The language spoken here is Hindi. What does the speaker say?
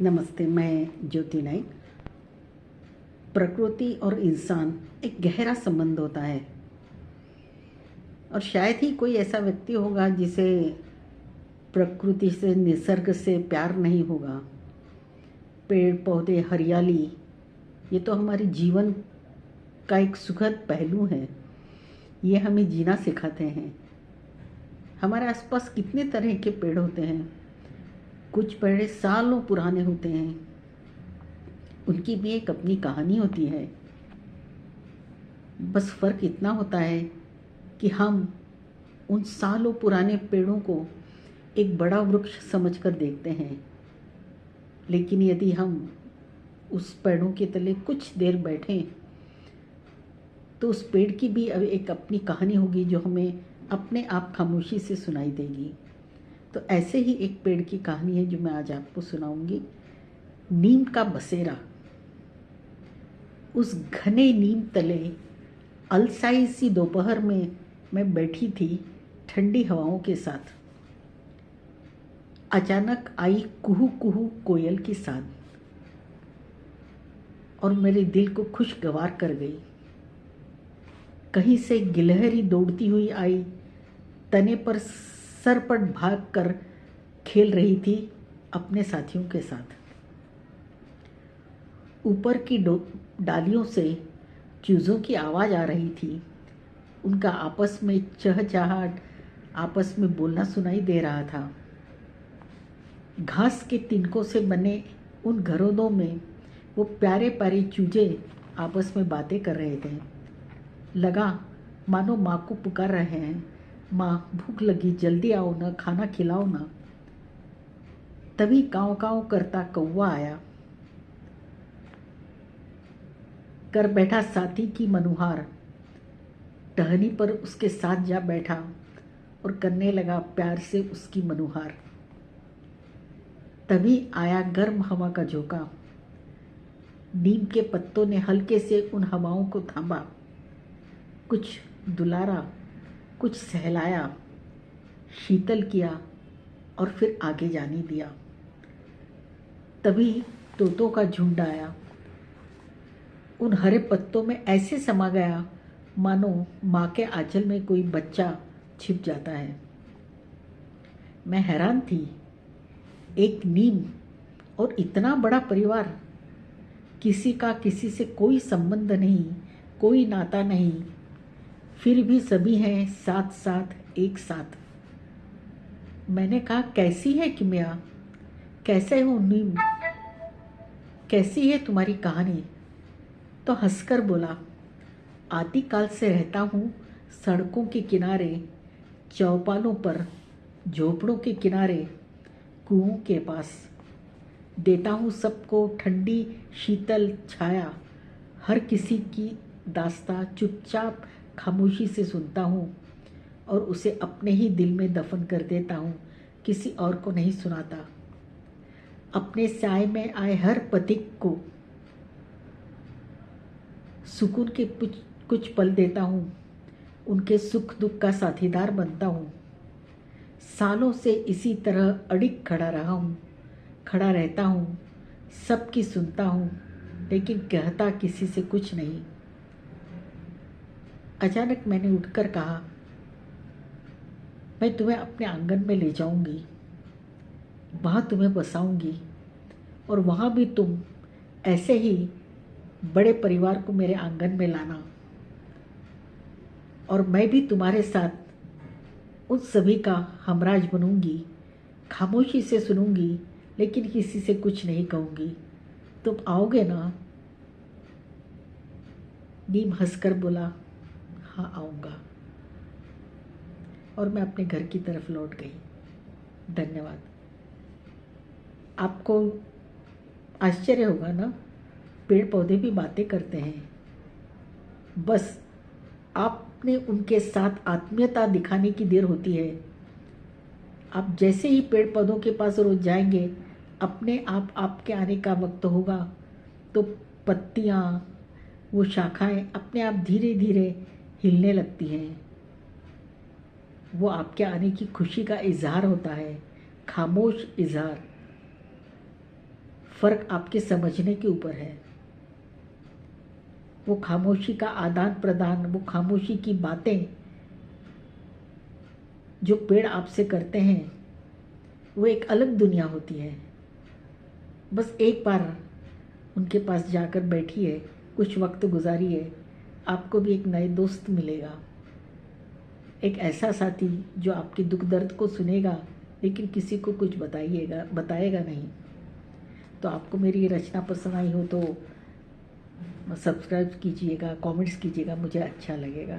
नमस्ते, मैं ज्योति नाइक। प्रकृति और इंसान एक गहरा संबंध होता है और शायद ही कोई ऐसा व्यक्ति होगा जिसे प्रकृति से, निसर्ग से प्यार नहीं होगा। पेड़ पौधे, हरियाली, ये तो हमारे जीवन का एक सुखद पहलू है। ये हमें जीना सिखाते हैं। हमारे आसपास कितने तरह के पेड़ होते हैं। कुछ पेड़ सालों पुराने होते हैं, उनकी भी एक अपनी कहानी होती है। बस फ़र्क इतना होता है कि हम उन सालों पुराने पेड़ों को एक बड़ा वृक्ष समझकर देखते हैं, लेकिन यदि हम उस पेड़ों के तले कुछ देर बैठें तो उस पेड़ की भी अब एक अपनी कहानी होगी जो हमें अपने आप खामोशी से सुनाई देगी। तो ऐसे ही एक पेड़ की कहानी है जो मैं आज आपको सुनाऊंगी। नीम का बसेरा। उस घने नीम तले अलसाई सी दोपहर में मैं बैठी थी ठंडी हवाओं के साथ। अचानक आई कुहू कुहू कोयल की साथ और मेरे दिल को खुशगवार कर गई। कहीं से गिलहरी दौड़ती हुई आई, तने पर सरपट भाग कर खेल रही थी अपने साथियों के साथ। ऊपर की डालियों से चूज़ों की आवाज़ आ रही थी। उनका आपस में चहचहाट, आपस में बोलना सुनाई दे रहा था। घास के तिनकों से बने उन घरों में वो प्यारे प्यारे चूजे आपस में बातें कर रहे थे। लगा मानो माँ को पुकार रहे हैं, माँ भूख लगी, जल्दी आओ ना, खाना खिलाओ ना। तभी काँव काँव करता कौवा आया। कर बैठा साथी की मनुहार, टहनी पर उसके साथ जा बैठा और करने लगा प्यार से उसकी मनुहार। तभी आया गर्म हवा का झोंका। नीम के पत्तों ने हल्के से उन हवाओं को थामा, कुछ दुलारा, कुछ सहलाया, शीतल किया और फिर आगे जाने दिया। तभी तोतों का झुंड आया। उन हरे पत्तों में ऐसे समा गया मानो माँ के आंचल में कोई बच्चा छिप जाता है। मैं हैरान थी। एक नीम और इतना बड़ा परिवार, किसी का किसी से कोई संबंध नहीं, कोई नाता नहीं, फिर भी सभी हैं साथ साथ, एक साथ। मैंने कहा, कैसी है किमिया, कैसे हो नीम, कैसी है तुम्हारी कहानी? तो हंसकर बोला, आदिकाल से रहता हूँ सड़कों के किनारे, चौपालों पर, झोपड़ों के किनारे, कुओं के पास। देता हूँ सबको ठंडी शीतल छाया। हर किसी की दास्तां चुपचाप खामोशी से सुनता हूँ और उसे अपने ही दिल में दफन कर देता हूँ, किसी और को नहीं सुनाता। अपने साय में आए हर पथिक को सुकून के कुछ पल देता हूँ, उनके सुख दुख का साथीदार बनता हूँ। सालों से इसी तरह अडिग खड़ा रहता हूँ, सबकी सुनता हूँ, लेकिन कहता किसी से कुछ नहीं। अचानक मैंने उठकर कहा, मैं तुम्हें अपने आंगन में ले जाऊंगी, वहाँ तुम्हें बसाऊंगी और वहाँ भी तुम ऐसे ही बड़े परिवार को मेरे आंगन में लाना और मैं भी तुम्हारे साथ उन सभी का हमराज बनूंगी। खामोशी से सुनूंगी, लेकिन किसी से कुछ नहीं कहूँगी। तुम आओगे ना? नीम हंसकर बोला, हाँ आऊँगा। और मैं अपने घर की तरफ लौट गई। धन्यवाद। आपको आश्चर्य होगा ना, पेड़ पौधे भी बातें करते हैं। बस आपने उनके साथ आत्मीयता दिखाने की देर होती है। आप जैसे ही पेड़ पौधों के पास रोज जाएंगे, अपने आप आपके आने का वक्त होगा तो पत्तियाँ, वो शाखाएं अपने आप धीरे धीरे हिलने लगती हैं। वो आपके आने की खुशी का इजहार होता है, खामोश इजहार। फ़र्क आपके समझने के ऊपर है। वो खामोशी का आदान प्रदान, वो खामोशी की बातें जो पेड़ आपसे करते हैं, वो एक अलग दुनिया होती है। बस एक बार उनके पास जाकर बैठिए, कुछ वक्त गुजारिए, आपको भी एक नए दोस्त मिलेगा, एक ऐसा साथी जो आपके दुख दर्द को सुनेगा लेकिन किसी को कुछ बताएगा नहीं। तो आपको मेरी ये रचना पसंद आई हो तो सब्सक्राइब कीजिएगा, कमेंट्स कीजिएगा, मुझे अच्छा लगेगा।